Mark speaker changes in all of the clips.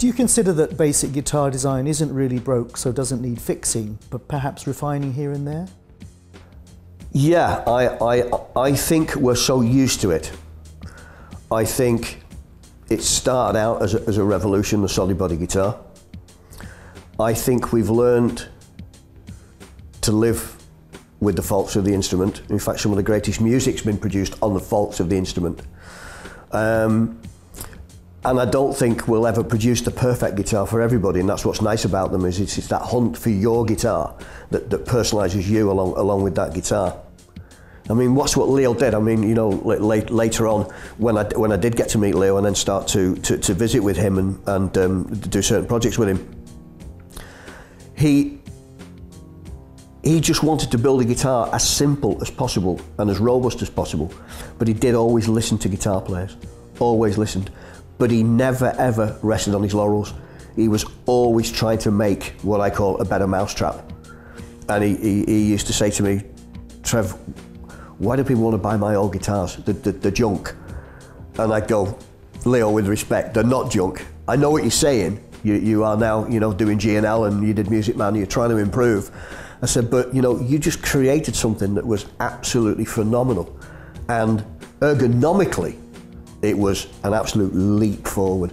Speaker 1: Do you consider that basic guitar design isn't really broke, so doesn't need fixing, but perhaps refining here and there?
Speaker 2: Yeah, I think we're so used to it. I think it started out as a revolution, the solid body guitar. I think we've learned to live with the faults of the instrument. In fact, some of the greatest music's been produced on the faults of the instrument. And I don't think we'll ever produce the perfect guitar for everybody, and that's what's nice about them, is it's that hunt for your guitar that personalises you along with that guitar. I mean, what's what Leo did. I mean, you know, later on, when I did get to meet Leo and then start to visit with him and do certain projects with him, he just wanted to build a guitar as simple as possible and as robust as possible, but he did always listen to guitar players, always listened. But he never ever rested on his laurels. He was always trying to make what I call a better mousetrap. And he used to say to me, Trev, why do people want to buy my old guitars? They're junk. And I'd go, Leo, with respect, they're not junk. I know what you're saying. You are now, you know, doing G&L and you did Music Man, you're trying to improve. I said, but you know, you just created something that was absolutely phenomenal. And ergonomically, it was an absolute leap forward,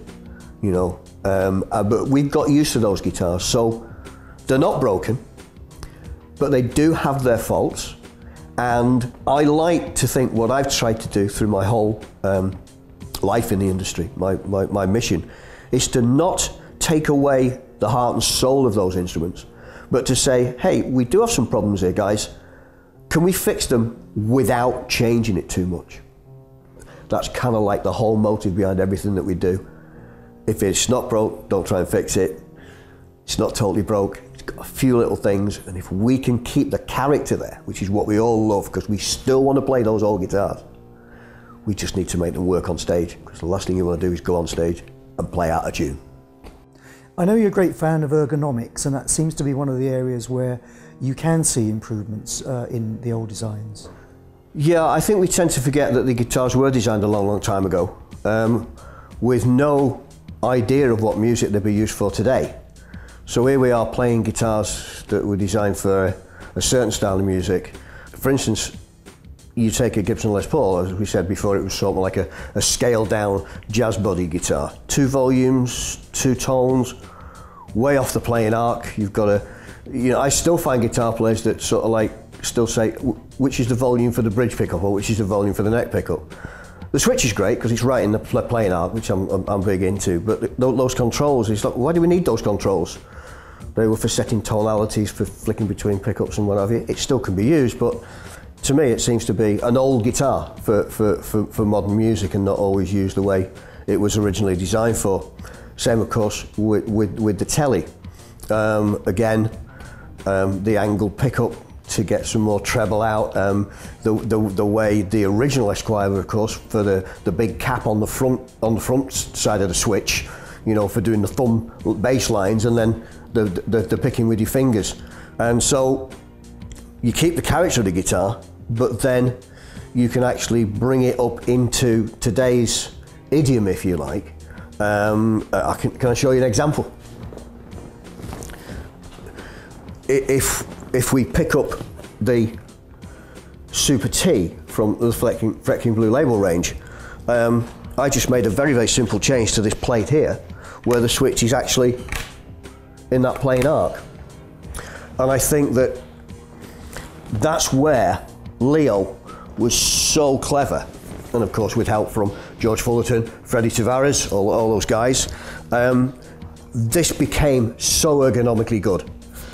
Speaker 2: you know. But we've got used to those guitars, so they're not broken, but they do have their faults. And I like to think what I've tried to do through my whole life in the industry, my mission, is to not take away the heart and soul of those instruments, but to say, hey, we do have some problems here, guys. Can we fix them without changing it too much? That's kind of like the whole motive behind everything that we do. If it's not broke, don't try and fix it. It's not totally broke. It's got a few little things, and if we can keep the character there, which is what we all love, because we still want to play those old guitars, we just need to make them work on stage, because the last thing you want to do is go on stage and play out of tune.
Speaker 1: I know you're a great fan of ergonomics, and that seems to be one of the areas where you can see improvements in the old designs.
Speaker 2: Yeah, I think we tend to forget that the guitars were designed a long, long time ago, with no idea of what music they'd be used for today. So here we are playing guitars that were designed for a certain style of music. For instance, you take a Gibson Les Paul, as we said before, it was sort of like a scaled down jazz body guitar. 2 volumes, 2 tones, way off the playing arc. You've got a, you know, I still find guitar players that sort of like still say, which is the volume for the bridge pickup or which is the volume for the neck pickup. The switch is great because it's right in the playing arc, which I'm big into, but those controls, it's like, why do we need those controls? They were for setting tonalities, for flicking between pickups and what have you. It still can be used, but to me it seems to be an old guitar for modern music and not always used the way it was originally designed for. Same of course with the Telly. Again, the angled pickup to get some more treble out, the way the original Esquire, of course, for the big cap on the front side of the switch, you know, for doing the thumb bass lines, and then the picking with your fingers. And so you keep the character of the guitar, but then you can actually bring it up into today's idiom, if you like. Can I show you an example? If we pick up the Super T from the Fretking Blue label range, I just made a very, very simple change to this plate here, where the switch is actually in that playing arc. And I think that that's where Leo was so clever, and of course with help from George Fullerton, Freddie Tavares, all those guys, this became so ergonomically good.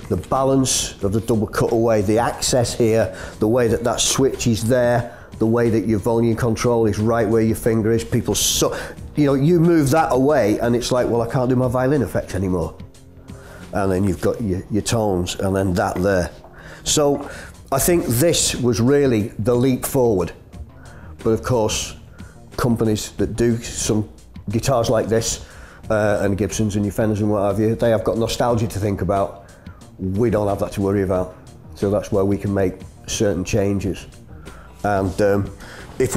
Speaker 2: The balance of the double cutaway, the access here, the way that that switch is there, the way that your volume control is right where your finger is. People, so, you know, you move that away and it's like, well, I can't do my violin effect anymore. And then you've got your tones and then that there. So I think this was really the leap forward. But of course, companies that do some guitars like this, and Gibsons and your Fenders and what have you, they have got nostalgia to think about. We don't have that to worry about. So that's where we can make certain changes. And if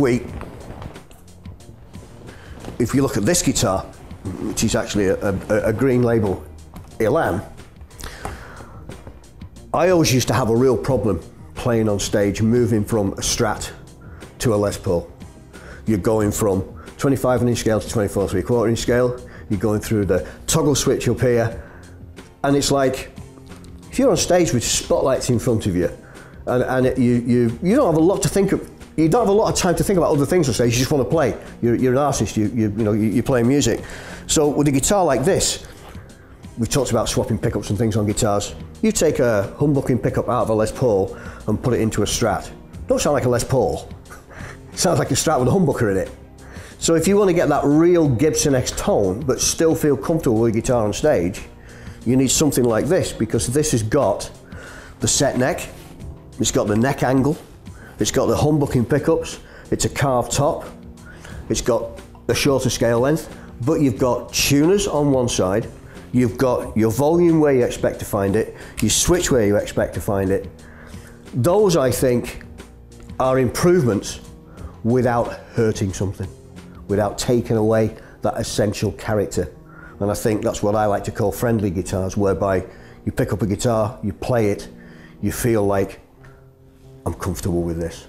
Speaker 2: you look at this guitar, which is actually a green label Elan, I always used to have a real problem playing on stage, moving from a Strat to a Les Paul. You're going from 25-inch scale to 24 3/4-inch scale. You're going through the toggle switch up here, and it's like if you're on stage with spotlights in front of you, and you don't have a lot to think of. You don't have a lot of time to think about other things on stage. You just want to play. You're an artist. You're playing music. So with a guitar like this, we talked about swapping pickups and things on guitars. You take a humbucking pickup out of a Les Paul and put it into a Strat. Don't sound like a Les Paul. It sounds like a Strat with a humbucker in it. So if you want to get that real Gibson X tone, but still feel comfortable with a guitar on stage, you need something like this, because this has got the set neck, it's got the neck angle, it's got the humbucking pickups, it's a carved top, it's got a shorter scale length, but you've got tuners on one side, you've got your volume where you expect to find it, your switch where you expect to find it. Those, I think, are improvements without hurting something, without taking away that essential character. And I think that's what I like to call friendly guitars, whereby you pick up a guitar, you play it, you feel like, I'm comfortable with this.